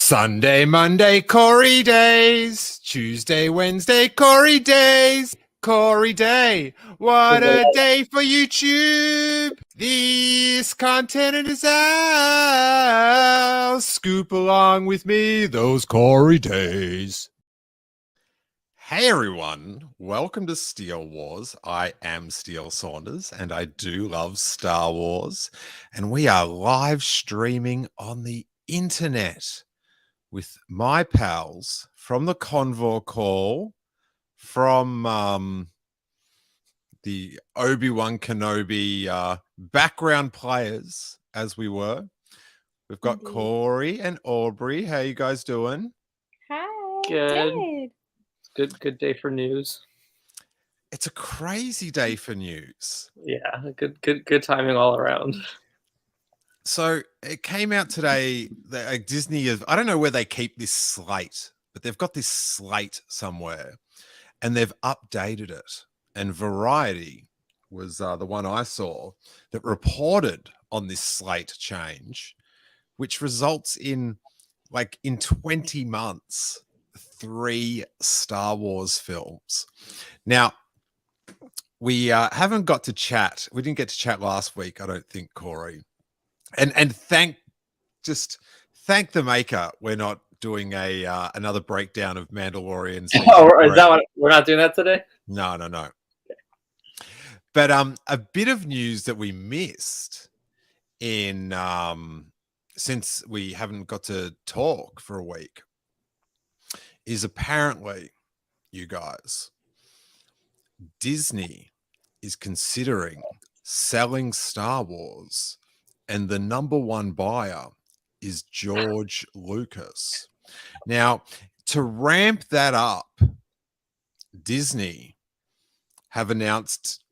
Sunday, Monday, Corey days. Tuesday, Wednesday, Corey days. Corey day. What a day for YouTube. This content is ours. Scoop along with me those Corey days. Hey everyone, welcome to Steele Wars. I am Steele Saunders and I do love Star Wars. And we are live streaming on the internet with my pals from the Convo Call, from the Obi-Wan Kenobi background players, as we were. We've got Corey and Aubrey. How you guys doing? Hi. Good day for news. It's a crazy day for news. Yeah, good timing all around. So it came out today that Disney I don't know where they keep this slate, but they've got this slate somewhere and they've updated it. And Variety was the one I saw that reported on this slate change, which results in, like, in 20 months, 3 Star Wars films. Now, we haven't got to chat. We didn't get to chat last week, I don't think, Corey. And thank the maker we're not doing another breakdown of Mandalorian. Oh, is that what we're not doing that today? No. Okay. But a bit of news that we missed in since we haven't got to talk for a week is apparently, you guys, Disney is considering selling Star Wars, and the number one buyer is George Lucas. Now, to ramp that up, Disney have announced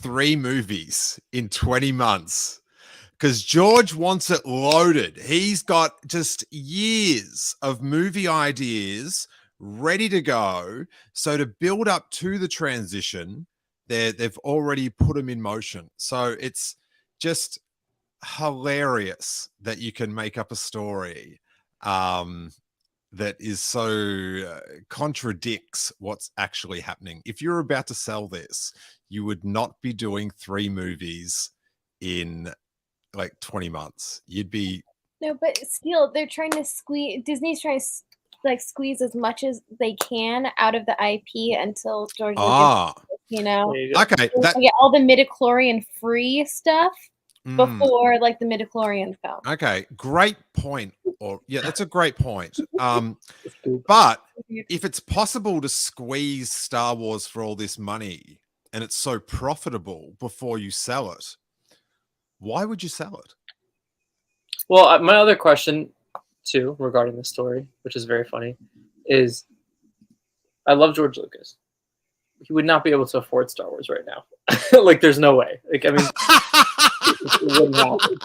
3 movies in 20 months because George wants it loaded. He's got just years of movie ideas ready to go. So to build up to the transition, they've already put them in motion. So it's just hilarious that you can make up a story that is so contradicts what's actually happening. If you're about to sell this, you would not be doing 3 movies in like 20 months. You'd be... No, but still, they're trying to Disney's trying to squeeze as much as they can out of the IP until George Lucas, Okay. Get all the midichlorian free stuff before like the midichlorian film. Okay, great point. That's a great point. But if it's possible to squeeze Star Wars for all this money and it's so profitable before you sell it, why would you sell it? Well, my other question too regarding the story, which is very funny, is I love George Lucas. He would not be able to afford Star Wars right now. Like, there's no way. Like, I mean, it wouldn't happen.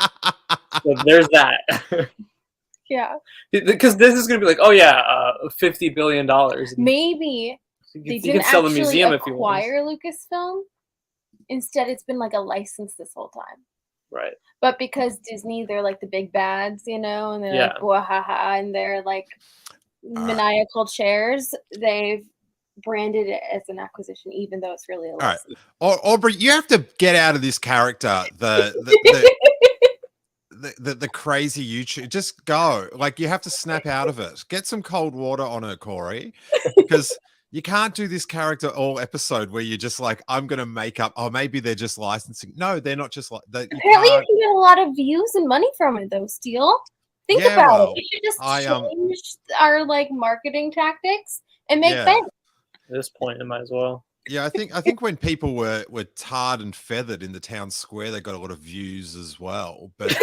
So there's that. Yeah. Because this is going to be like, oh yeah, $50 billion. Maybe they didn't sell the museum if you acquire Lucasfilm. Instead, it's been like a license this whole time. Right. But because Disney, they're like the big bads, and they're like wahaha, and they're like maniacal chairs. They've branded it as an acquisition, even though it's really a license. All right. Aubrey, you have to get out of this character. The crazy YouTube. Just go. Like, you have to snap out of it. Get some cold water on her, Corey, because you can't do this character all episode where you're just like, I'm going to make up, maybe they're just licensing. No, they're not just like that. Apparently you can get a lot of views and money from it though, Steele. Think about it. We should just change our like marketing tactics and make sense. At this point, it might as well. Yeah, I think when people were tarred and feathered in the town square, they got a lot of views as well. But it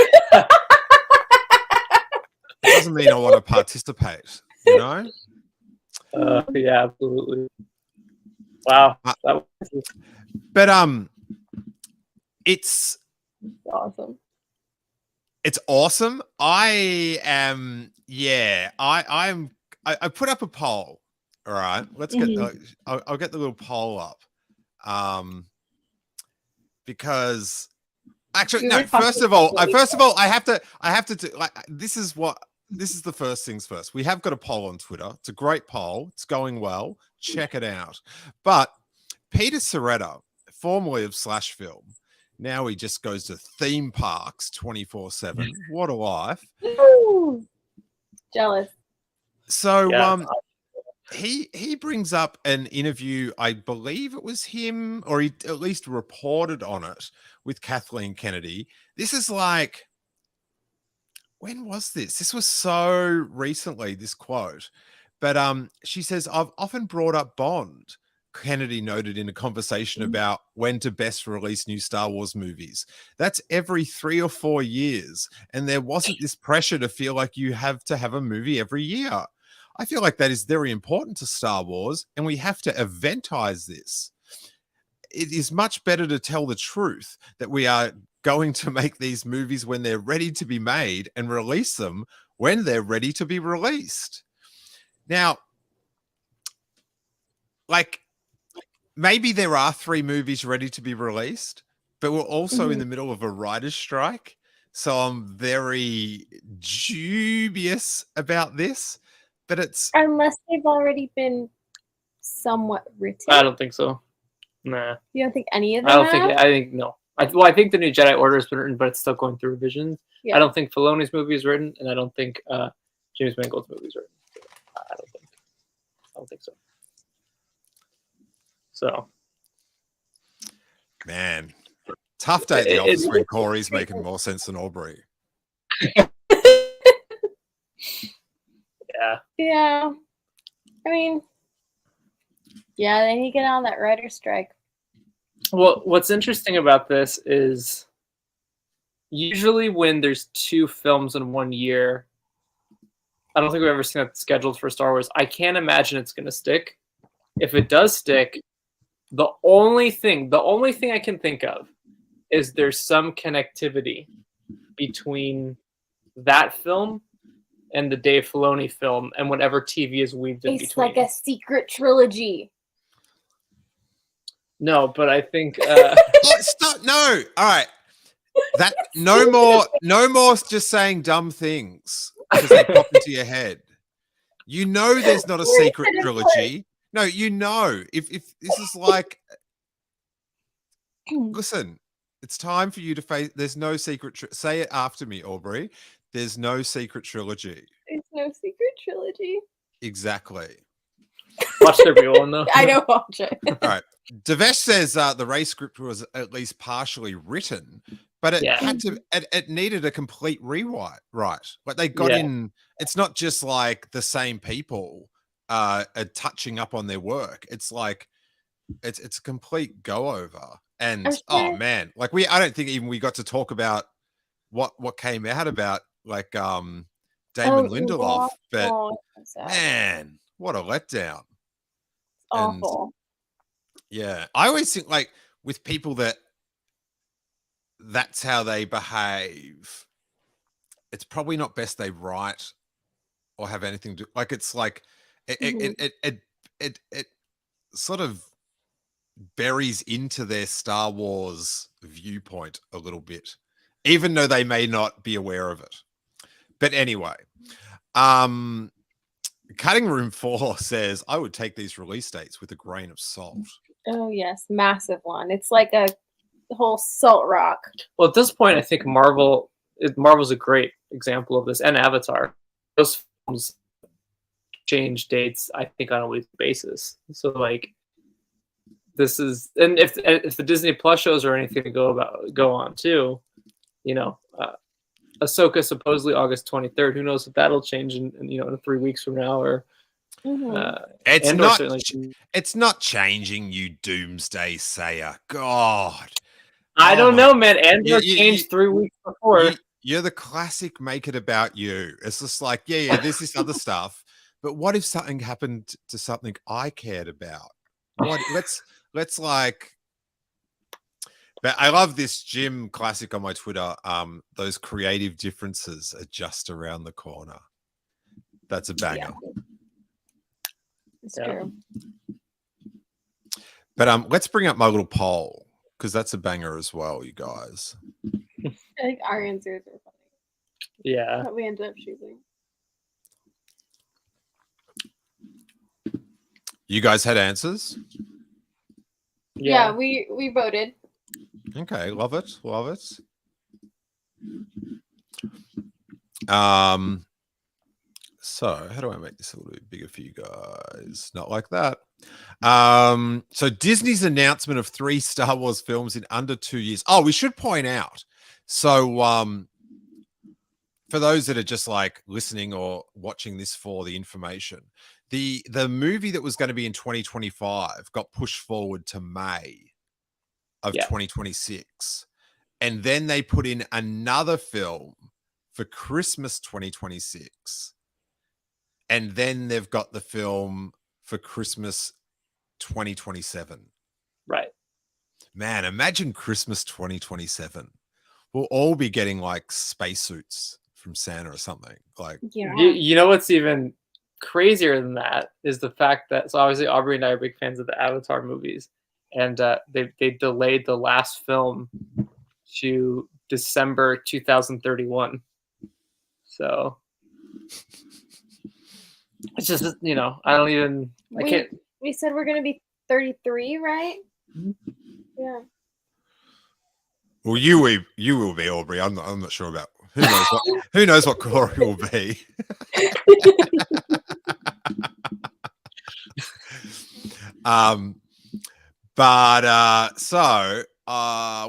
doesn't mean I want to participate, Yeah, absolutely. Wow. But it's awesome. It's awesome. I put up a poll. All right, let's get I'll get the little poll up. Because actually, no, first of all, I have to do, like, this is what this is the first things first. We have got a poll on Twitter. It's a great poll. It's going well. Check it out. But Peter Soretta, formerly of Slash Film, now he just goes to theme parks 24/7. What a life. Ooh, jealous. So he brings up an interview, I believe it was him, or he at least reported on it, with Kathleen Kennedy. This is like, when was this? This was so recently, this quote. But she says, I've often brought up Bond, Kennedy noted in a conversation about when to best release new Star Wars movies. That's every 3 or 4 years. And there wasn't this pressure to feel like you have to have a movie every year. I feel like that is very important to Star Wars, and we have to eventize this. It is much better to tell the truth that we are going to make these movies when they're ready to be made and release them when they're ready to be released. Now, like, maybe there are 3 movies ready to be released, but we're also in the middle of a writer's strike. So I'm very dubious about this. But it's, unless they've already been somewhat written. I don't think so. Nah. You don't think any of them? I think no. I think the new Jedi Order has been written, but it's still going through revisions. Yeah. I don't think Filoni's movie is written, and I don't think James Mangold's movie is written. I don't think so. So, man, tough day at the office when Corey's making more sense than Aubrey. Yeah. I mean, yeah, they need to get on that writer's strike. Well, what's interesting about this is usually when there's 2 films in 1 year, I don't think we've ever seen that scheduled for Star Wars. I can't imagine it's going to stick. If it does stick, the only thing I can think of is there's some connectivity between that film and the Dave Filoni film and whatever TV is weaved in between. It's like a secret trilogy. No, but I think Stop. No. All right. That no more just saying dumb things because they pop into your head. You know there's not a secret trilogy. No, you know. If this is like, listen, it's time for you to face. There's no secret. Say it after me, Aubrey. There's no secret trilogy. There's no secret trilogy. Exactly. Watch everyone though. I don't watch it. All right. Devesh says the race script was at least partially written, but it had to. It needed a complete rewrite. Right? Like they got in. It's not just like the same people touching up on their work. It's like it's a complete go over. And oh man, like I don't think even we got to talk about what came out about like Damon Lindelof, but man, what a letdown. It's awful. Yeah, I always think like with people that's how they behave, it's probably not best they write or have anything to like. It's like it sort of buries into their Star Wars viewpoint a little bit, even though they may not be aware of it. But anyway, Cutting Room 4 says, I would take these release dates with a grain of salt. Oh, yes. Massive one. It's like a whole salt rock. Well, at this point, I think Marvel's a great example of this, and Avatar. Those films change dates, I think, on a weekly basis. So, like, this is... And if the Disney Plus shows or anything to go on, too, you know... Ahsoka supposedly August 23rd. Who knows if that'll change in 3 weeks from now or it's not changing, you doomsday sayer. God. I don't know, man. Andor changed 3 weeks before. You're the classic make it about you. It's just like, there's this other stuff. But what if something happened to something I cared about? What let's like. But I love this Jim classic on my Twitter. Those creative differences are just around the corner. That's a banger. Yeah. It's true. But let's bring up my little poll because that's a banger as well, you guys. I think our answers are funny. Yeah. But we ended up choosing. You guys had answers? Yeah, we voted. Okay, love it. So how do I make this a little bit bigger for you guys? Not like that. So Disney's announcement of 3 Star Wars films in under 2 years. Oh, we should point out. So for those that are just like listening or watching this for the information, the movie that was going to be in 2025 got pushed forward to May of 2026. And then they put in another film for Christmas 2026. And then they've got the film for Christmas 2027. Right. Man, imagine Christmas 2027. We'll all be getting like spacesuits from Santa or something. Like, you know what's even crazier than that is the fact that, so obviously Aubrey and I are big fans of the Avatar movies, and they delayed the last film to December 2031. So it's just, I don't even, I can't. We said we're going to be 33, right? Mm-hmm. Yeah. Well, you will be, Aubrey. I'm not sure about who knows what Corey will be.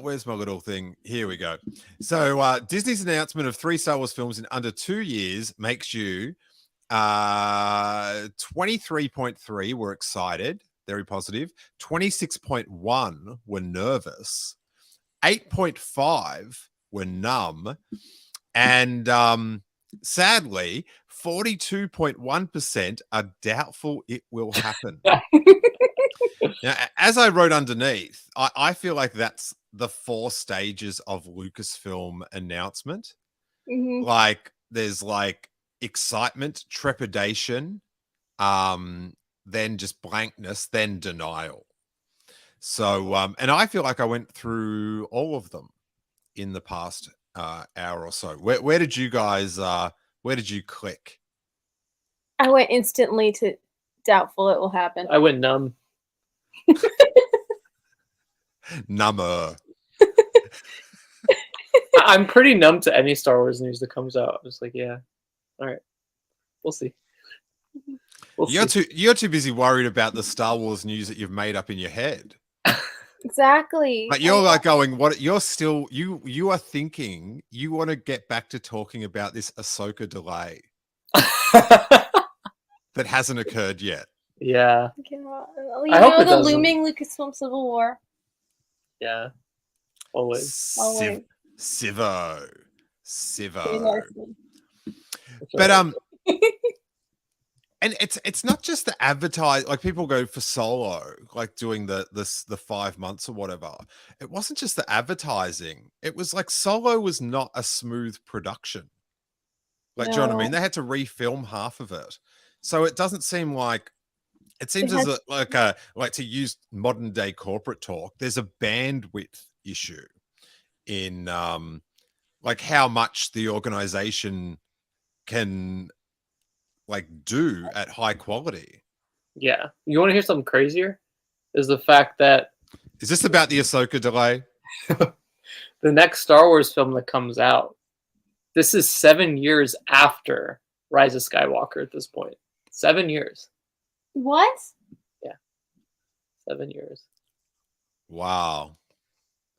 Where's my little thing? Here we go. So Disney's announcement of 3 Star Wars films in under 2 years makes you 23.3 were excited, very positive. 26.1 were nervous. 8.5 were numb. And sadly, 42.1% are doubtful it will happen. Now, as I wrote underneath, I feel like that's the 4 stages of Lucasfilm announcement. Mm-hmm. Like, there's like excitement, trepidation, then just blankness, then denial. So, and I feel like I went through all of them in the past hour or so. Where did you guys, where did you click? I went instantly to doubtful it will happen. I went numb. Number. I'm pretty numb to any Star Wars news that comes out. I'm just like, yeah, all right, we'll see. You're too busy worried about the Star Wars news that you've made up in your head. Exactly. But you're like going, what? You're still you are thinking you want to get back to talking about this Ahsoka delay that hasn't occurred yet. Yeah. I hope the looming Lucasfilm Civil War. Yeah. Always. Sivo. But and it's not just the advertise, like people go for Solo, like doing the 5 months or whatever. It wasn't just the advertising. It was like Solo was not a smooth production. Like, do you know what I mean? They had to refilm half of it. So it doesn't seem like, it seems like to use modern day corporate talk, there's a bandwidth issue in like how much the organization can like do at high quality. Yeah. You want to hear something crazier? Is the fact that, is this about the Ahsoka delay? The next Star Wars film that comes out, this is 7 years after Rise of Skywalker at this point. 7 years. What? Yeah. 7 years. Wow.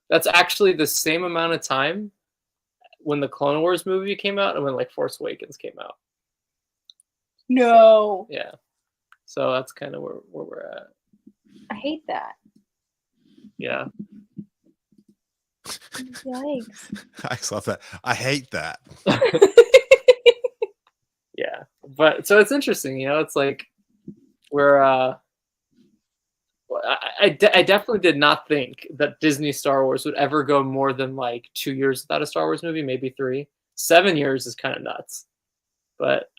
That's actually the same amount of time when the Clone Wars movie came out and when like Force Awakens came out. No. Yeah. So that's kind of where we're at. I hate that. Yeah. Yikes. I love that. I hate that. Yeah. But so it's interesting, it's like we're I definitely did not think that Disney Star Wars would ever go more than like 2 years without a Star Wars movie, maybe 3. 7 years is kind of nuts. But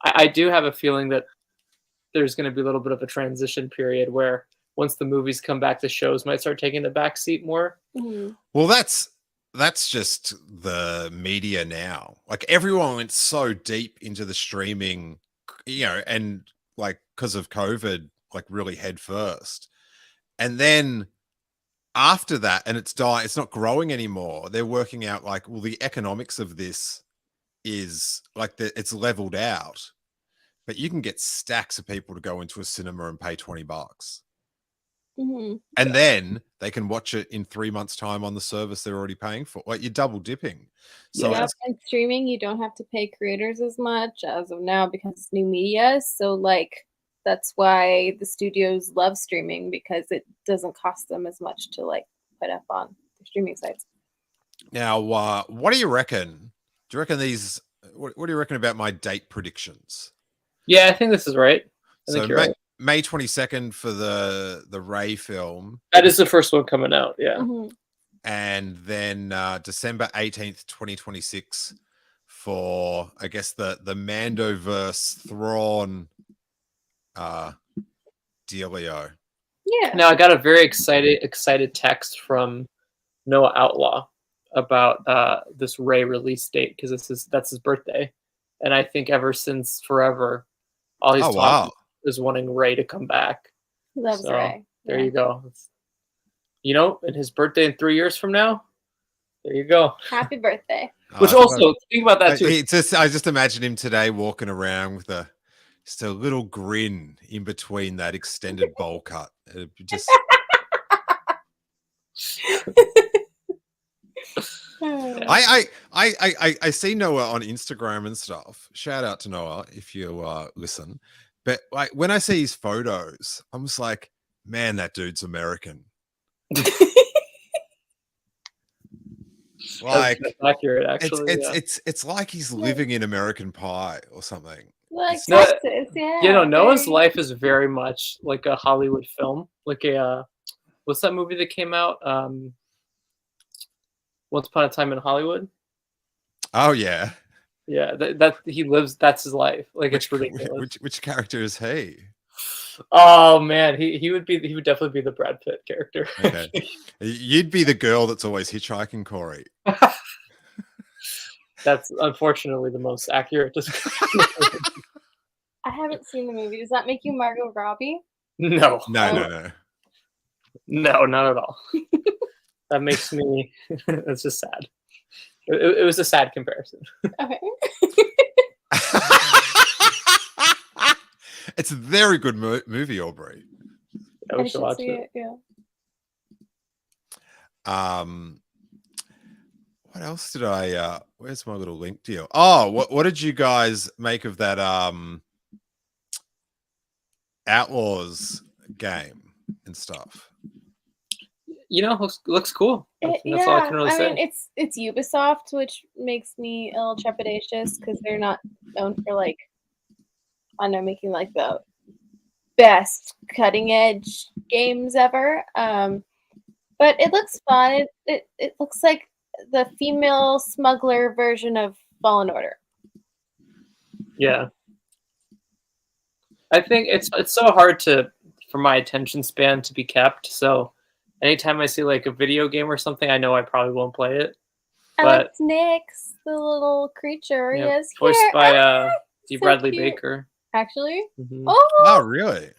I do have a feeling that there's going to be a little bit of a transition period where once the movies come back, the shows might start taking the back seat more. Mm-hmm. Well, that's just the media now. Like everyone went so deep into the streaming, and like because of COVID, like really head first. And then after that, and it's not growing anymore. They're working out like, well, the economics of this is like it's leveled out, but you can get stacks of people to go into a cinema and pay $20. And then they can watch it in 3 months' time on the service they're already paying for. Like, you're double dipping. So and streaming, you don't have to pay creators as much as of now because it's new media. So like that's why the studios love streaming, because it doesn't cost them as much to like put up on the streaming sites. Now, what do you reckon? Do you reckon these? What do you reckon about my date predictions? Yeah, I think this is right. I think you're right. May 22nd for the Ray film. That is the first one coming out. Yeah. And then December 18th, 2026 for, I guess, the Mandoverse Thrawn dealio. Yeah. Now I got a very excited text from Noah Outlaw about this Ray release date, because that's his birthday, and I think ever since forever, all he's talking is wanting Ray to come back. He loves Ray. There you go. And his birthday in 3 years from now. There you go. Happy birthday. Which also, think about that too. I just imagine him today walking around with just a little grin in between that extended bowl cut. Just. I see Noah on Instagram and stuff. Shout out to Noah if you listen. But like when I see his photos, I'm just like, man, that dude's American. Like, that's accurate, actually. It's like he's living in American Pie or something. Like Texas, yeah. Noah's life is very much like a Hollywood film. Like what's that movie that came out? Once Upon a Time in Hollywood. Oh yeah. Yeah, that he lives. That's his life. Like, it's ridiculous. Which character is he? Oh man, he would definitely be the Brad Pitt character. Okay. You'd be the girl that's always hitchhiking, Corey. That's unfortunately the most accurate description. I haven't seen the movie. Does that make you Margot Robbie? No. No, not at all. That makes me. It's just sad. It was a sad comparison. Okay. It's a very good movie, Aubrey. Yeah, we should watch it. Yeah. What else did I? Where's my little link deal? Oh, what did you guys make of that Outlaws game and stuff? Looks cool. That's all I can really say. I mean, it's Ubisoft, which makes me a little trepidatious because they're not known for like, I don't know, making like the best cutting edge games ever. But it looks fun. It looks like the female smuggler version of Fallen Order. Yeah. I think it's so hard for my attention span to be kept. So anytime I see like a video game or something, I know I probably won't play it. But it's Nyx, the little creature. Yeah, he is voiced here. by D. So Bradley cute. Baker. Actually? Mm-hmm. Oh, really?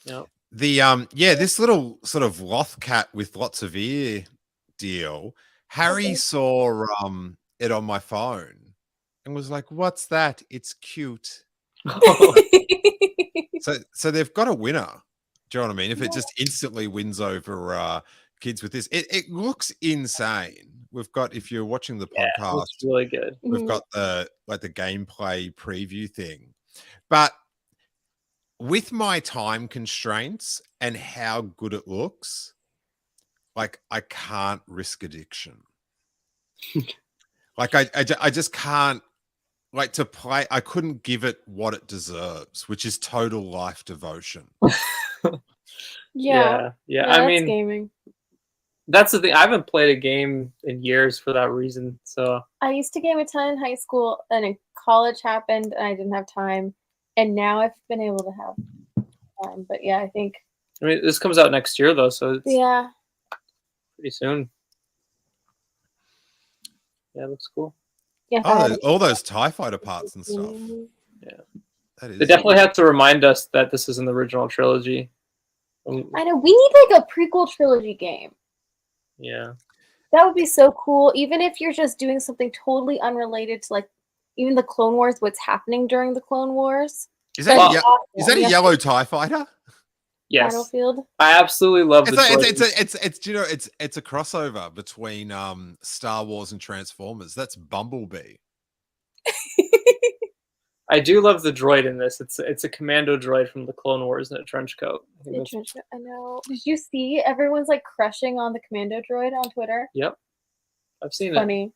Yep. This little sort of loth cat with lots of ear deal. Harry saw it on my phone and was like, "What's that? It's cute." So they've got a winner. Do you know what I mean? If it just instantly wins over kids with this, it looks insane. We've got, if you're watching the podcast, it's really good. We've got the gameplay preview thing, but with my time constraints and how good it looks, like I can't risk addiction. Like I just can't, like, to play. I couldn't give it what it deserves, which is total life devotion. Yeah. I mean, gaming. That's the thing. I haven't played a game in years for that reason. So I used to game a ton in high school, and in college happened, and I didn't have time. And now I've been able to have time. But yeah, I mean, this comes out next year though, so it's pretty soon. Yeah, it looks cool. Yeah. All those TIE fighter parts and stuff. Yeah. That is. They definitely have to remind us that this is an original trilogy. I know. We need like a prequel trilogy game. Yeah. That would be so cool. Even if you're just doing something totally unrelated to like even the Clone Wars, what's happening during the Clone Wars. Is that a yellow TIE fighter? Yes. Battlefield. I absolutely love it's a crossover between Star Wars and Transformers. That's Bumblebee. I do love the droid in this. It's a commando droid from the Clone Wars in a trench coat. I know. Did you see everyone's like crushing on the commando droid on Twitter? Yep. I've seen Funny.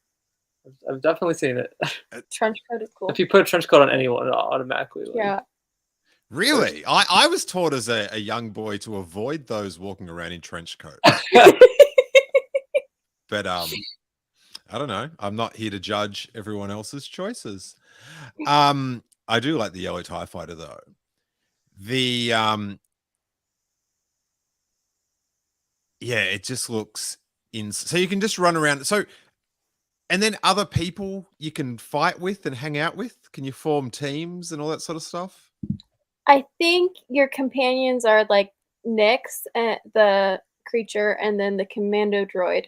I've definitely seen it. Trench coat is cool. If you put a trench coat on anyone, it'll automatically. Yeah. Really? I was taught as a young boy to avoid those walking around in trench coats. But I don't know. I'm not here to judge everyone else's choices. I do like the yellow TIE fighter though. It just looks so you can just run around. So and then other people you can fight with and hang out with. Can you form teams and all that sort of stuff? I think your companions are like Nyx, the creature, and then the commando droid.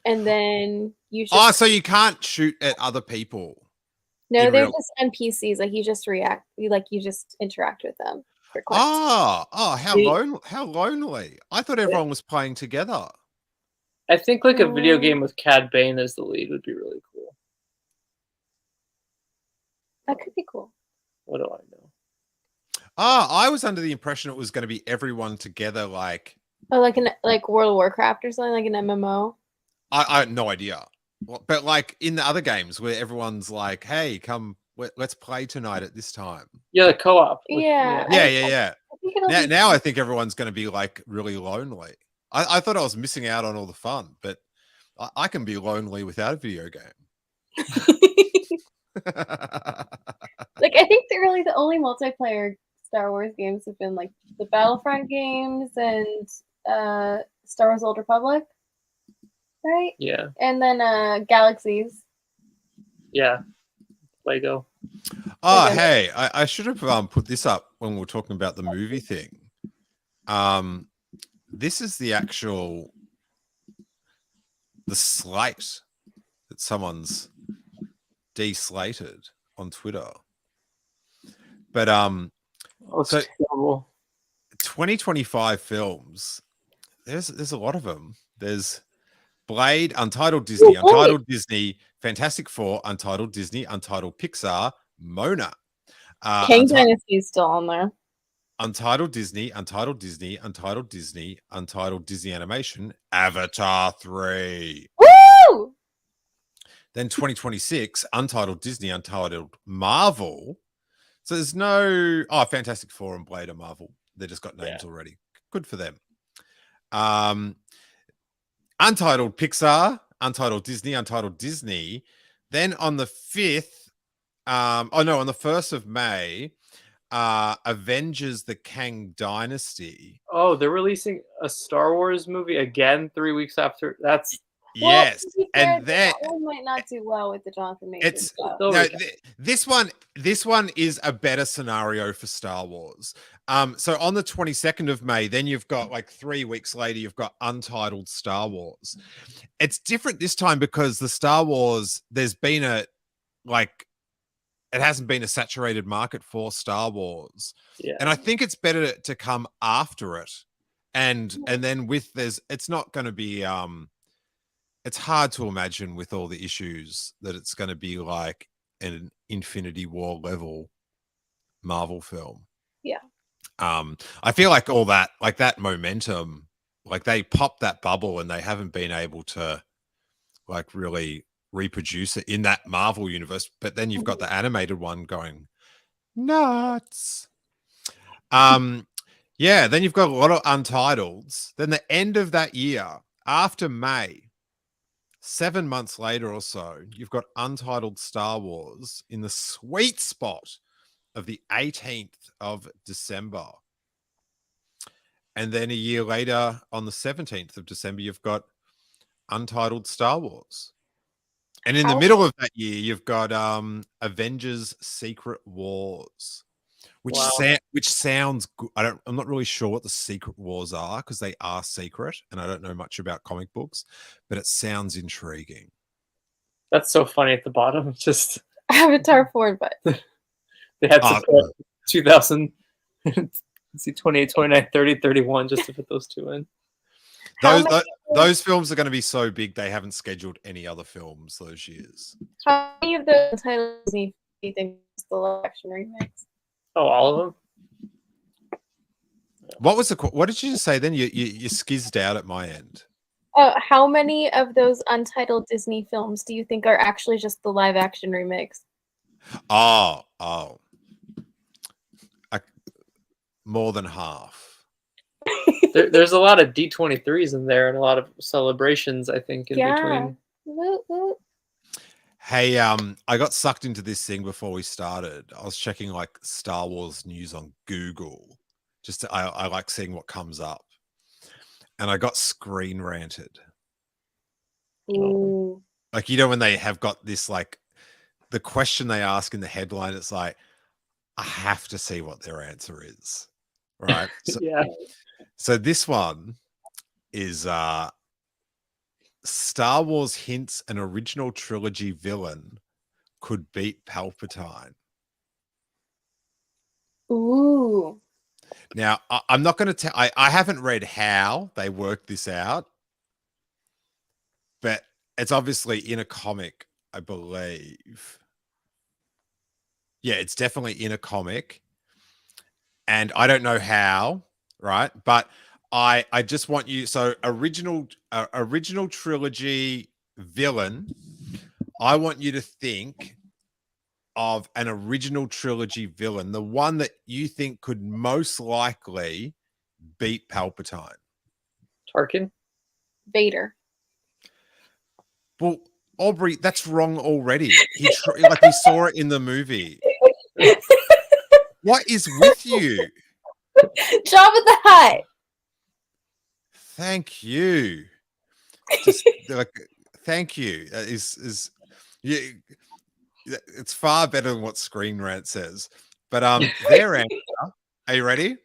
And then you just... so you can't shoot at other people. No, they're just NPCs. Like you just interact with them for quests. How lonely. I thought everyone was playing together. I think like a video game with Cad Bane as the lead would be really cool. That could be cool. What do I know? I was under the impression it was going to be everyone together, like like World of Warcraft or something, like an MMO. I had no idea, but like in the other games where everyone's like, "Hey, come, let's play tonight at this time." Yeah, the co-op. Yeah. Now I think everyone's going to be like really lonely. I thought I was missing out on all the fun, but I can be lonely without a video game. Like I think really the only multiplayer Star Wars games have been like the Battlefront games and Star Wars Old Republic, right? Yeah. And then Galaxies. Yeah. Lego. Oh, hey, I should have put this up when we were talking about the movie thing. This is the slate that someone's deslated on Twitter. But so terrible. 2025 films, there's a lot of them. There's Blade, Untitled Disney, Untitled Disney, Fantastic Four, Untitled Disney, Untitled Pixar, Mona. King Dynasty is still on there. Untitled Disney, Untitled Disney, Untitled Disney, Untitled Disney Animation, Avatar 3. Woo! Then 2026, Untitled Disney, Untitled Marvel. So there's no... Fantastic Four and Blade are Marvel. They just got names already. Good for them. Untitled Pixar, Untitled Disney, Untitled Disney. Then on the 5th... on the 1st of May... Avengers: The Kang Dynasty. Oh, they're releasing a Star Wars movie again 3 weeks after. That's yes, and that one might not do well with the Jonathan Majors. This one is a better scenario for Star Wars. So on the 22nd of May, then you've got like 3 weeks later, you've got Untitled Star Wars. It's different this time because the Star Wars, there's been it hasn't been a saturated market for Star Wars. Yeah. And I think it's better to come after it. And then it's not going to be, it's hard to imagine with all the issues that it's going to be like an Infinity War level Marvel film. Yeah. I feel like all that, like that momentum, like they popped that bubble and they haven't been able to like really reproduce it in that Marvel universe, but then you've got the animated one going nuts. Then you've got a lot of Untitles. Then the end of that year, after May, 7 months later or so, you've got Untitled Star Wars in the sweet spot of the 18th of December. And then a year later, on the 17th of December, you've got Untitled Star Wars. And in the middle of that year, you've got Avengers Secret Wars, which sounds good. I'm not really sure what the Secret Wars are because they are secret, and I don't know much about comic books, but it sounds intriguing. That's so funny at the bottom. Just Avatar 4, but they had to put 2000. Let's see, 28, 29, 30, 31, just to put those two in. Those films are going to be so big they haven't scheduled any other films those years. How many of those titles do you think is the live action remakes? Oh, all of them? What did you just say then? You skizzed out at my end. How many of those untitled Disney films do you think are actually just the live action remakes? Oh. More than half. There's a lot of D23s in there and a lot of celebrations, I think, in between. Hey, I got sucked into this thing before we started. I was checking like Star Wars news on Google. I like seeing what comes up. And I got screen ranted. Ooh. Like, when they have got this, like, the question they ask in the headline, it's like, I have to see what their answer is. Right? So, yeah. So this one is Star Wars hints an original trilogy villain could beat Palpatine. Ooh. Now, I'm not going to tell... I haven't read how they worked this out, but it's obviously in a comic, I believe. Yeah, it's definitely in a comic. And I don't know how, right? But I just want you... So original trilogy villain, I want you to think of an original trilogy villain, the one that you think could most likely beat Palpatine. Tarkin? Vader. Well, Aubrey, that's wrong already. Like we saw it in the movie. What is with you? Jabba the Hutt. Thank you. Just like, thank you. It's far better than what Screen Rant says. But their answer, are you ready?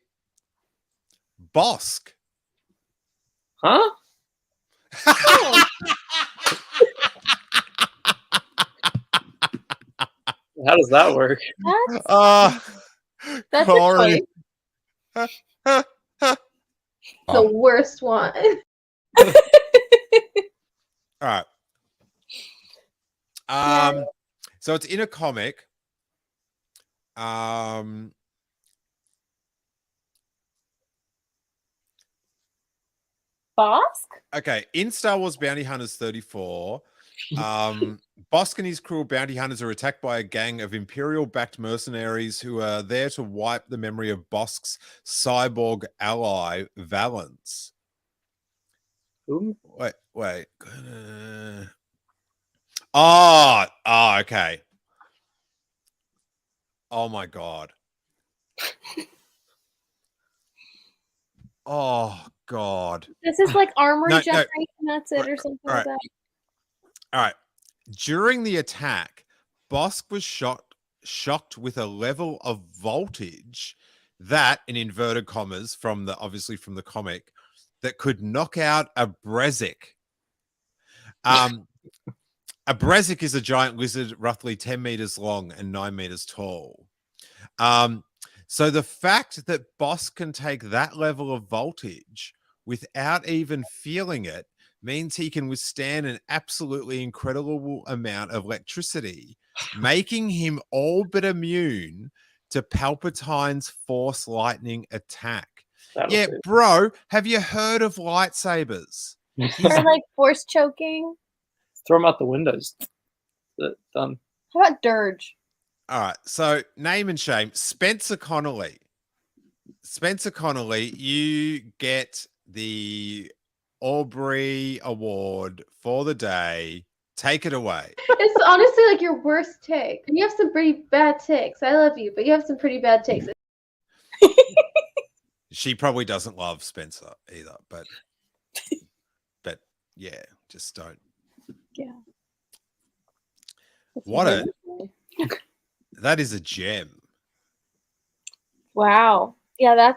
Bosk. Huh? How does that work? That's Corey. The worst one. All right. So it's in a comic. Bosk? Okay, in Star Wars Bounty Hunters 34, Bosk and his crew of bounty hunters are attacked by a gang of Imperial-backed mercenaries who are there to wipe the memory of Bosk's cyborg ally, Valance. Who? Wait. Oh, okay. Oh my God. Oh God. This is like armory generation, that's it, or something like that. All right. During the attack, Bosk was shocked with a level of voltage that, in inverted commas, obviously from the comic, that could knock out a Brezek. A Brezek is a giant lizard roughly 10 meters long and 9 meters tall. So the fact that Bosk can take that level of voltage without even feeling it means he can withstand an absolutely incredible amount of electricity, making him all but immune to Palpatine's Force Lightning attack. Bro, have you heard of lightsabers? Or like force choking? Throw them out the windows. Done. How about Dirge? All right, so name and shame. Spencer Connolly. You get the Aubrey Award for the day. Take it away. It's honestly like your worst take. You have some pretty bad takes. I love you, but you have some pretty bad takes. She probably doesn't love Spencer either, but yeah, just don't. Yeah. That is a gem. Wow. Yeah,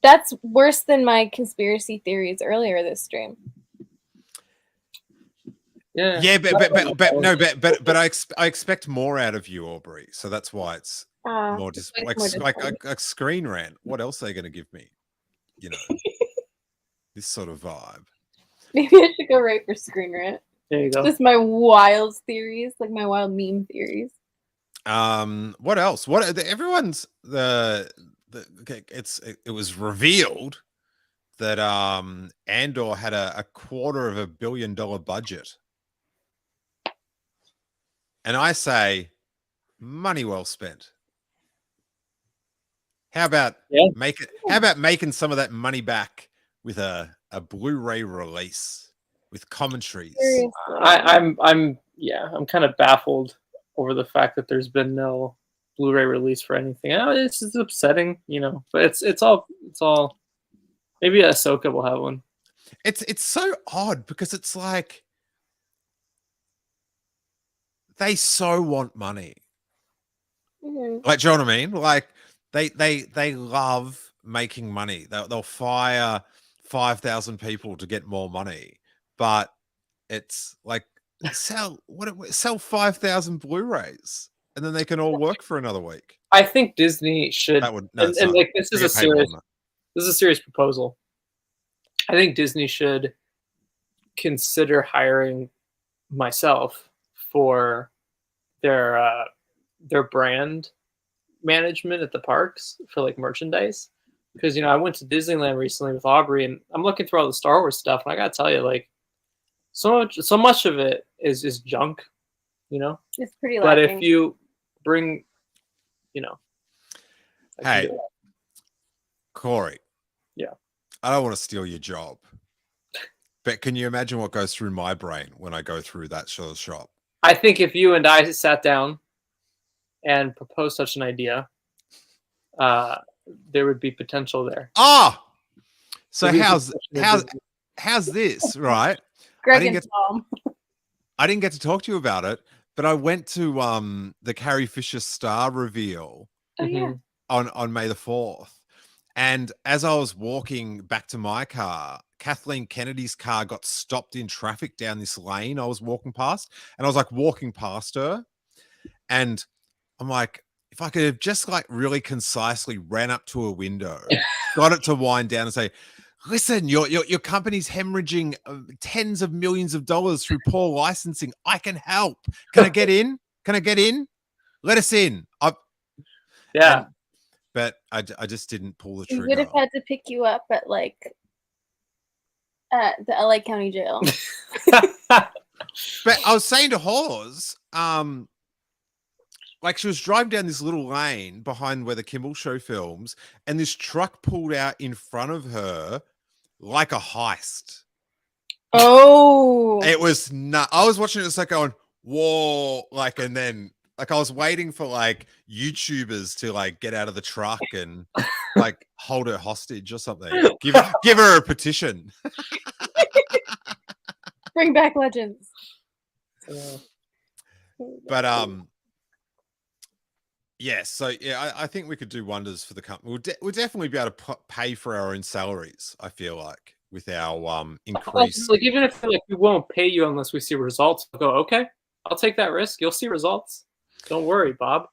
that's worse than my conspiracy theories earlier this stream. Yeah, but I expect more out of you, Aubrey. So that's why it's more just like a Screen Rant. What else are they going to give me? You know, this sort of vibe. Maybe I should go right for Screen Rant. There you go. Just my wild theories, like my wild meme theories. What else? Everyone's it was revealed that Andor had a $250 million budget. And I say money well spent. How about making some of that money back with a Blu-ray release with commentaries? I'm kind of baffled over the fact that there's been no Blu-ray release for anything. It's upsetting, but it's all maybe Ahsoka will have one. It's so odd because it's like they so want money. Mm-hmm. Like, do you know what I mean? Like they love making money. They'll fire 5,000 people to get more money, but it's like sell 5,000 Blu-rays and then they can all work for another week. I think Disney should. This is a serious proposal. I think Disney should consider hiring myself for their brand management at the parks for like merchandise, because I went to Disneyland recently with Aubrey and I'm looking through all the Star Wars stuff and I gotta tell you, like, so much of it is junk, It's pretty but lacking. if you bring hey Corey, yeah, I don't want to steal your job, but can you imagine what goes through my brain when I go through that sort of shop? I think if you and I sat down and proposed such an idea, there would be potential there. So how's this, right? Greg and Tom. I didn't get to talk to you about it, but I went to the Carrie Fisher star reveal on May the 4th. And as I was walking back to my car, Kathleen Kennedy's car got stopped in traffic down this lane I was walking past. And I was like walking past her. And I'm like, if I could have just like really concisely ran up to a window, got it to wind down and say, listen, your company's hemorrhaging tens of millions of dollars through poor licensing. I can help. Can I get in? Can I get in? Let us in. But I just didn't pull the trigger. We would have had to pick you up at the LA County Jail. But I was saying to Hawes, like she was driving down this little lane behind where the Kimmel Show films, and this truck pulled out in front of her like a heist. Oh, it was not. I was watching it, it's like going, whoa, like, and then like I was waiting for like YouTubers to like get out of the truck and like hold her hostage or something. Give her a petition. Bring back Legends. But so yeah, I think we could do wonders for the company. We'll definitely be able to pay for our own salaries, I feel like, with our increase. Like, even if we won't pay you unless we see results, I'll go, okay, I'll take that risk. You'll see results. Don't worry, Bob.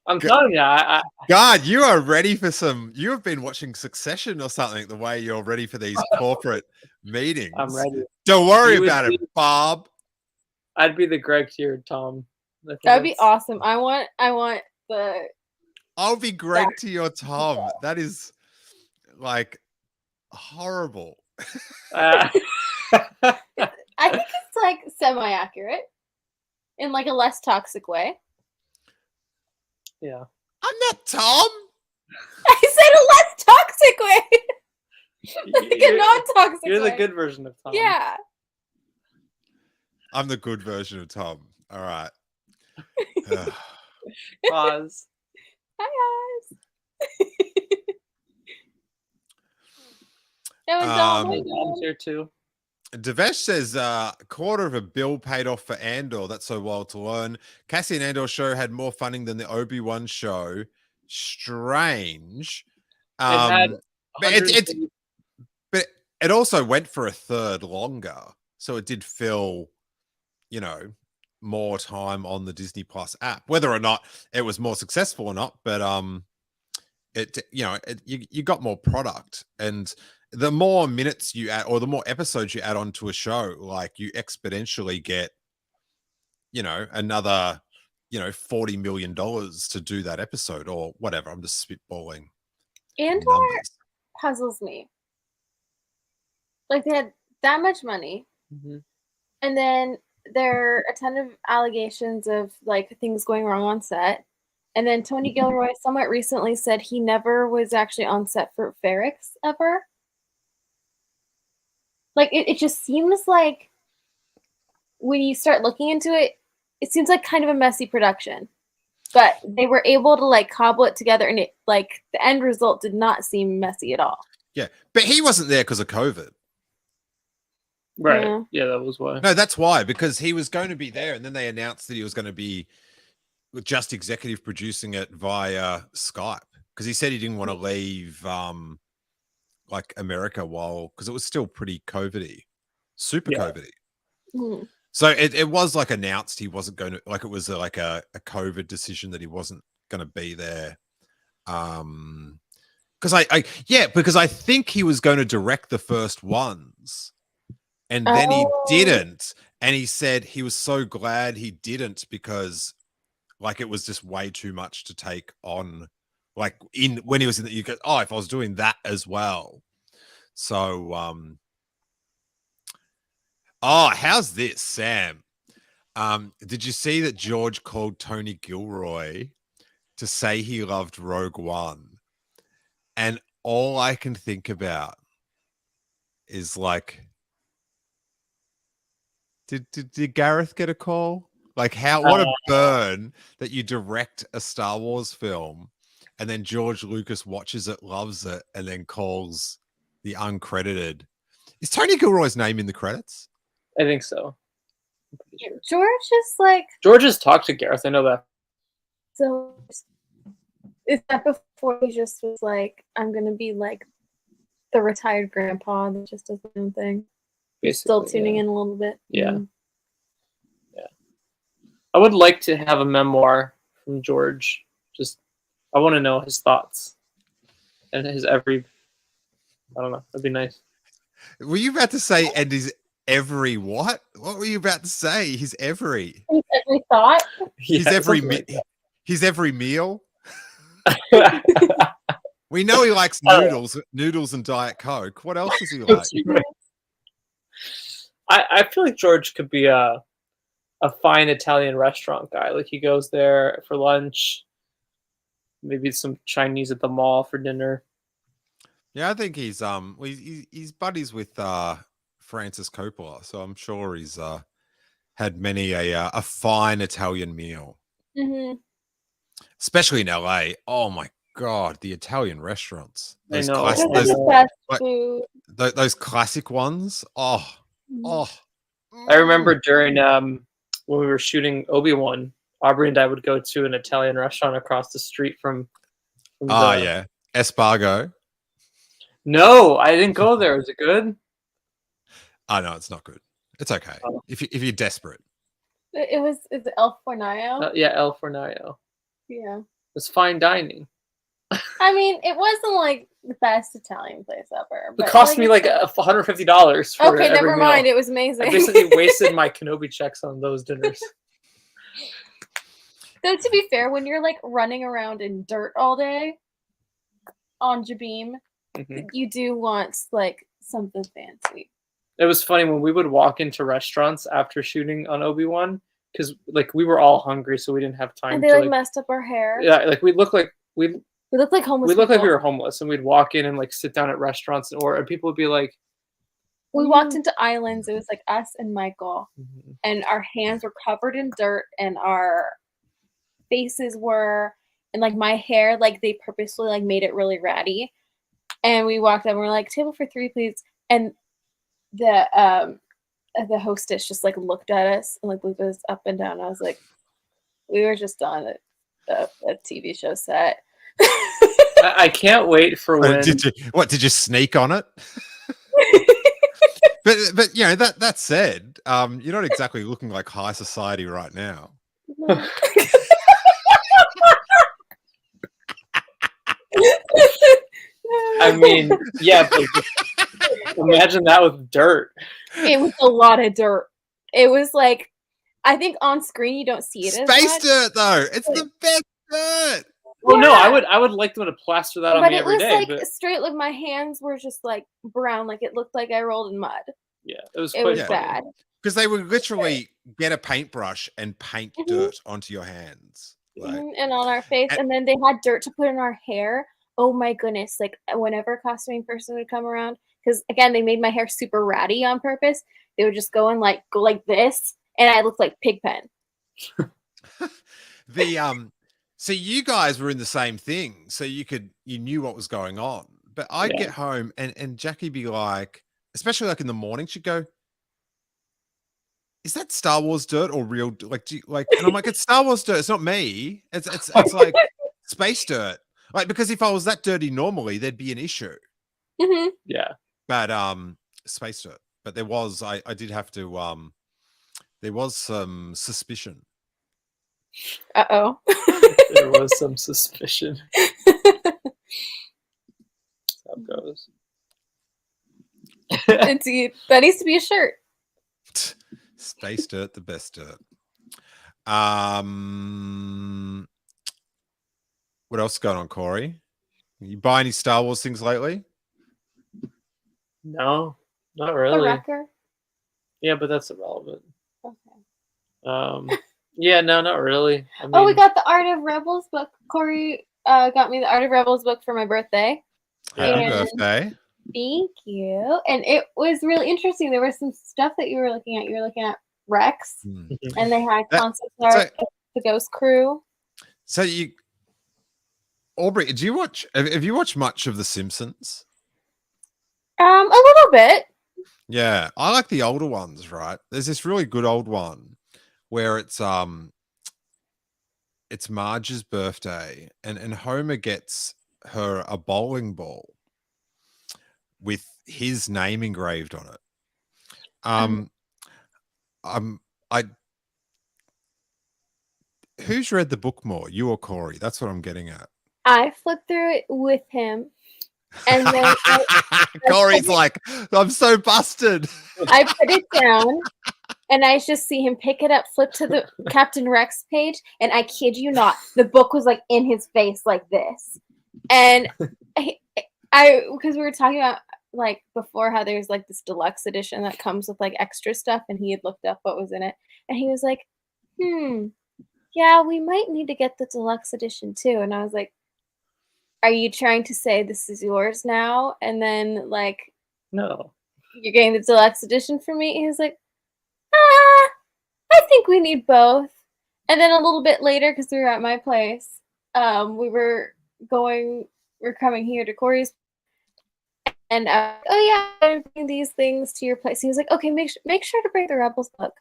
I'm telling you, God, you are ready for some. You have been watching Succession or something. The way you're ready for these corporate meetings. I'm ready. Don't worry about it, Bob. I'd be the Greg to your Tom. That'd be awesome. I want the. I'll be Greg to your Tom. That is like horrible. I think it's like semi-accurate in like a less toxic way. Yeah. I'm not Tom. I said a less toxic way. Like a non-toxic way. You're the good version of Tom. Yeah. I'm the good version of Tom. All right. Pause. Hi, guys. That was Tom's here too. Devesh says $250 million paid off for Andor. That's so wild to learn. Cassian Andor show had more funding than the Obi-Wan show. Strange. It had But but it also went for a third longer, so it did fill, more time on the Disney Plus app. Whether or not it was more successful or not, but you got more product, and the more minutes you add or the more episodes you add onto a show, like you exponentially get, another, $40 million to do that episode or whatever. I'm just spitballing Andor numbers. puzzles me. Like they had that much money, and then there are a ton of allegations of like things going wrong on set. And then Tony Gilroy somewhat recently said he never was actually on set for Ferrix ever. Like it just seems like when you start looking into it, it seems like kind of a messy production. But they were able to like cobble it together, and it like the end result did not seem messy at all. Yeah, but he wasn't there because of COVID. Right. Yeah, that was why. No, that's why, because he was going to be there, and then they announced that he was going to be just executive producing it via Skype, because he said he didn't want to leave like America because it was still pretty COVID-y, super COVID-y. So it was like announced he wasn't going to, like it was like a COVID decision that he wasn't going to be there. Because I think he was going to direct the first ones, and then he didn't, and he said he was so glad he didn't because like it was just way too much to take on. Like when he was in the, you go, oh, if I was doing that as well. So how's this, Sam? Did you see that George called Tony Gilroy to say he loved Rogue One? And all I can think about is like, did Gareth get a call? Like what a burn that you direct a Star Wars film and then George Lucas watches it, loves it, and then calls the uncredited. Is Tony Gilroy's name in the credits? I think so. Sure. George is like... George has talked to Gareth, I know that. So is that before he just was like, I'm going to be like the retired grandpa that just does his own thing? Basically, still tuning in a little bit. Yeah. Yeah. I would like to have a memoir from George. I want to know his thoughts and his I don't know. That'd be nice. Were you about to say, and his every what? What were you about to say? His every thought? His every meal? We know he likes noodles and Diet Coke. What else does he like? I feel like George could be a fine Italian restaurant guy. Like he goes there for lunch, maybe some Chinese at the mall for dinner. Yeah, I think he's buddies with Francis Coppola, so I'm sure he's had many a fine Italian meal, especially in LA. Oh my God, the Italian restaurants! Those classic ones. Oh, I remember during when we were shooting Obi-Wan, Aubrey and I would go to an Italian restaurant across the street from yeah, Espargo. No, I didn't go there. Is it good? No, it's not good. It's okay if you're desperate. Is it El Fornaio? Yeah, El Fornaio. Yeah, it's fine dining. I mean, it wasn't like the best Italian place ever. It cost me like $150 for okay, never mind. Meal. It was amazing. I basically wasted my Kenobi checks on those dinners. Though to be fair, when you're like running around in dirt all day on Jabim, you do want like something fancy. It was funny when we would walk into restaurants after shooting on Obi-Wan because like we were all hungry, so we didn't have time. And they like messed up our hair. Yeah, like we looked like homeless. We looked like we were homeless, and we'd walk in and like sit down at restaurants, and people would be like, we walked into Islands. It was like us and Michael, and our hands were covered in dirt, and our faces were, and like my hair, like they purposely like made it really ratty. And we walked up and we're like, table for 3, please. And the hostess just like looked at us and like looked at us up and down. I was like, we were just on a TV show set. I can't wait for when. Did you sneak on it? but you know, that said, you're not exactly looking like high society right now. I mean, yeah, but imagine that with dirt. It was a lot of dirt. It was like, I think on screen you don't see it as much. Space dirt, though. It's the best dirt. Well, no, I would like them to plaster that on me every day. But it was like straight, like my hands were just like brown, like it looked like I rolled in mud. Yeah, it was bad. Because they would literally get a paintbrush and paint dirt onto your hands. Like, and on our face. And then they had dirt to put in our hair. Oh my goodness. Like whenever a costuming person would come around, because again, they made my hair super ratty on purpose. They would just go like this, and I looked like Pigpen. So you guys were in the same thing, so you knew what was going on. But I'd get home and Jackie be like, especially like in the morning, she'd go, "Is that Star Wars dirt or real? Like, and I'm like, it's Star Wars dirt. It's not me. It's like space dirt. Like, because if I was that dirty normally, there'd be an issue. Mm-hmm. Yeah. But space dirt. But there was, I did have to. There was some suspicion. Uh-oh. There was some suspicion. That's how it goes. Indeed. That needs to be a shirt. Space dirt, the best dirt. What else is going on, Corey? You buy any Star Wars things lately? No, not really. The Wrecker? Yeah, but that's irrelevant. Okay. Yeah, no, not really. I mean, we got the Art of Rebels book. Corey got me the Art of Rebels book for my birthday. Happy birthday. Thank you. And it was really interesting. There was some stuff that you were looking at. You were looking at Rex, and they had concept art of the Ghost Crew. So Aubrey, have you watched much of The Simpsons? A little bit. Yeah, I like the older ones, right? There's this really good old one where it's Marge's birthday and Homer gets her a bowling ball with his name engraved on it. Who's read the book more, you or Corey? That's what I'm getting at. I flipped through it with him. And then Corey's like, I'm so busted. I put it down and I just see him pick it up, flip to the Captain Rex page, and I kid you not, the book was like in his face like this. And because we were talking about like before how there's like this deluxe edition that comes with like extra stuff, and he had looked up what was in it, and he was like, yeah, we might need to get the deluxe edition too. And I was like, are you trying to say this is yours now? And then like, no, you're getting the deluxe edition for me? He was like, I think we need both. And then a little bit later, because we were at my place, we're coming here to Corey's, and oh yeah, I'm bringing these things to your place. He was like, okay, make sure to bring the Rebels book.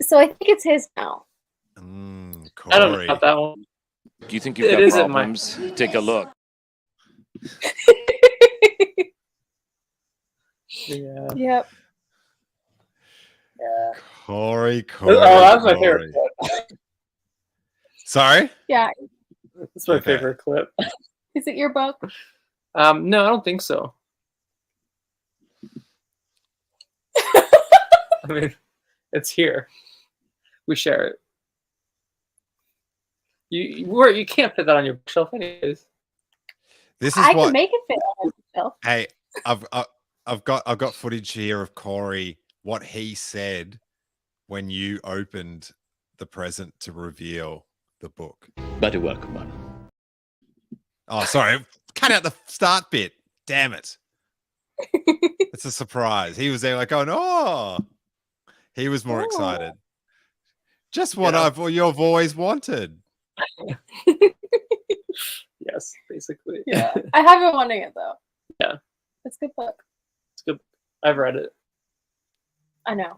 So I think it's his now. Corey. I don't know about that one. Do you think you've got problems? Take a look. Yeah. Yep. Yeah. Corey. Oh, that's my favorite clip. Sorry? Yeah. That's my favorite clip. Is it your book? No, I don't think so. I mean, it's here. We share it. You can't fit that on your shelf anyways. I can make it fit on the shelf. Hey, I've got footage here of Corey, what he said when you opened the present to reveal the book. Better welcome one. Oh, sorry. Cut out the start bit. Damn it. It's a surprise. He was there like going, oh. He was more excited. Just what you've always wanted. Yes, basically. Yeah. I have been wanting it though. Yeah. It's a good book. It's good. I've read it. I know.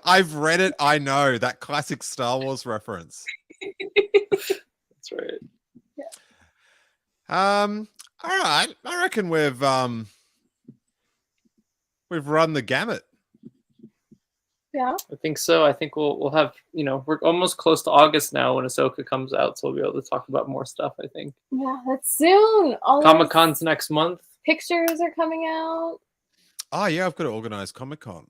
I've read it. I know that classic Star Wars reference. That's right. Yeah. All right. I reckon we've run the gamut. Yeah. I think so. I think we'll have, we're almost close to August now when Ahsoka comes out, so we'll be able to talk about more stuff, I think. Yeah, that's soon. Comic-Con's next month. Pictures are coming out. Oh, yeah, I've got to organize Comic-Con.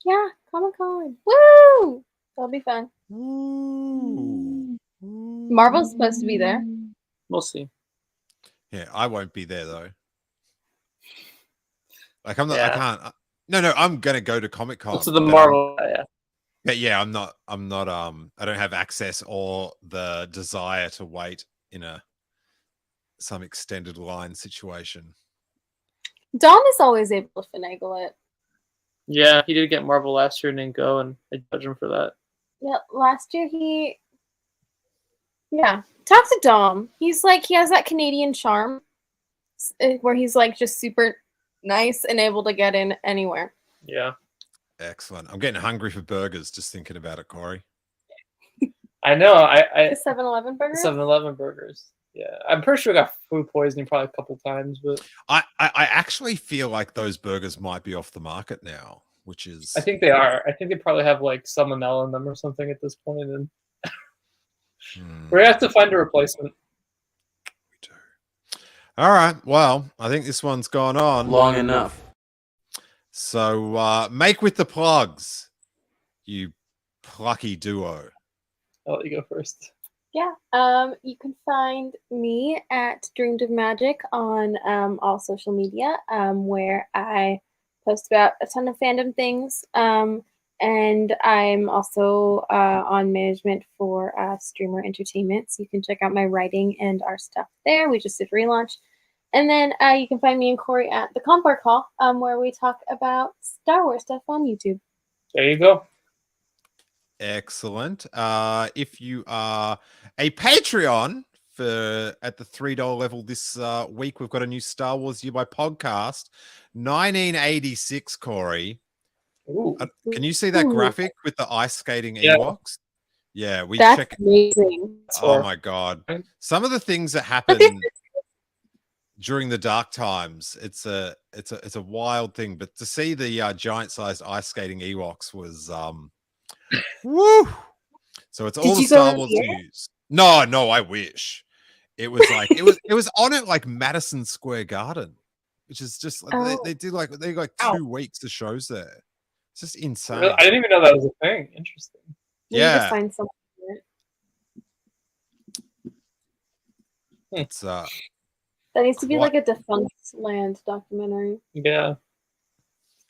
Yeah, Comic-Con. Woo! That'll be fun. Ooh. Marvel's supposed to be there. We'll see. Yeah, I won't be there, though. Like, I'm not, I can't. No, I'm going to go to Comic-Con. To the Marvel, But yeah, I'm not, I don't have access or the desire to wait in some extended line situation. Dom is always able to finagle it. Yeah, he did get Marvel last year and didn't go, and I judge him for that. Yeah, last year talk to Dom. He's like, he has that Canadian charm where he's like just super nice and able to get in anywhere. Yeah. Excellent. I'm getting hungry for burgers just thinking about it, Corey. I know. The 7-Eleven burgers? 7-Eleven burgers. Yeah. I'm pretty sure I got food poisoning probably a couple times, but I actually feel like those burgers might be off the market now, which is... I think they are. I think they probably have like salmonella in them or something at this point, and we're gonna have to find a replacement. We do. All right. Well, I think this one's gone on Long enough. So make with the plugs, you plucky duo. I'll let you go first. Yeah. You can find me at Dreamed of Magic on all social media, where I post about a ton of fandom things. And I'm also on management for Streamer Entertainment, so you can check out my writing and our stuff there. We just did relaunch. And then you can find me and Corey at the Compar Call, where we talk about Star Wars stuff on YouTube. There you go. Excellent. If you are a Patreon at the $3 level this week, we've got a new Star Wars Year by podcast, 1986, Corey. Ooh. Can you see that graphic with the ice skating Ewoks? Yeah, we That's check. Amazing. Oh my God. Some of the things that happen during the dark times, it's a wild thing, but to see the giant-sized ice skating Ewoks was woo. So it's all the Star Wars news. No, I wish. It was like it was on at like Madison Square Garden, which is just they did like 2 weeks of shows there. It's just insane. I didn't even know that was a thing. Interesting. We need to find something. It's that needs to be like a defunct land documentary. Yeah.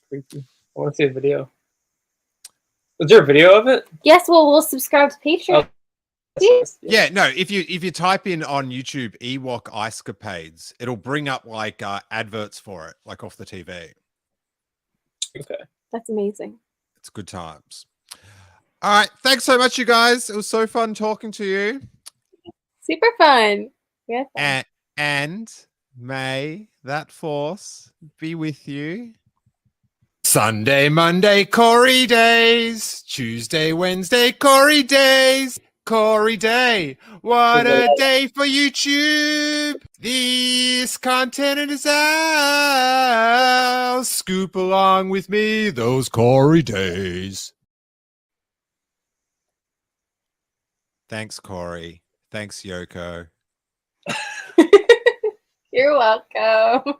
Creepy. I want to see a video. Is there a video of it? Yes, well, we'll subscribe to Patreon. Yeah, no, if you type in on YouTube Ewok Ice Capades, it'll bring up like adverts for it, like off the TV. Okay. That's amazing. It's good times. All right. Thanks so much, you guys. It was so fun talking to you. Super fun. Yeah. And may that force be with you. Sunday, Monday, Corey days. Tuesday, Wednesday, Corey days. Corey Day. What a day for YouTube. This content is ours. Scoop along with me those Corey days. Thanks, Corey. Thanks, Yoko. You're welcome.